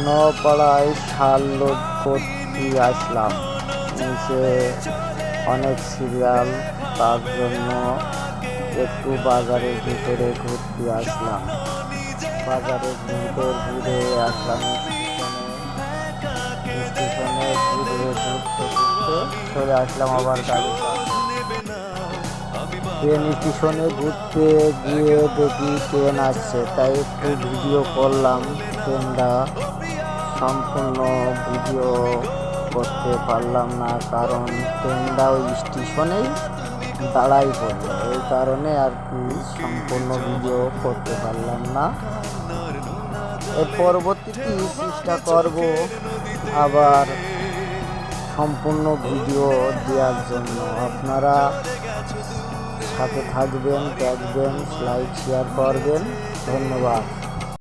নপাড়ায় সার load করতে আসলাম। নিচে অনেক সিরিয়াল, তার জন্য একটু বাজারের ভিতরে ঘুরতে আসলাম। বাজারের ভিতর ঘুরে আসলাম স্টেশনে ঘুরে ঘুরতে ঘুরতে চলে আসলাম আবার গাড়ি। ট্রেন স্টেশনে ঘুরতে গিয়ে দেখি ট্রেন আসছে, তাই একটু ভিডিও করলাম। ট্রেনটা সম্পূর্ণ ভিডিও করতে পারলাম না, কারণ ট্রেনটা ওই স্টেশনেই দাঁড়াই পড়লো, এই কারণে আর কি সম্পূর্ণ ভিডিও করতে পারলাম না। এর পরবর্তীতে চেষ্টা করব আবার সম্পূর্ণ ভিডিও দেওয়ার জন্য। আপনারা সাথে থাকবেন, দেখবেন, লাইক শেয়ার করবেন। ধন্যবাদ।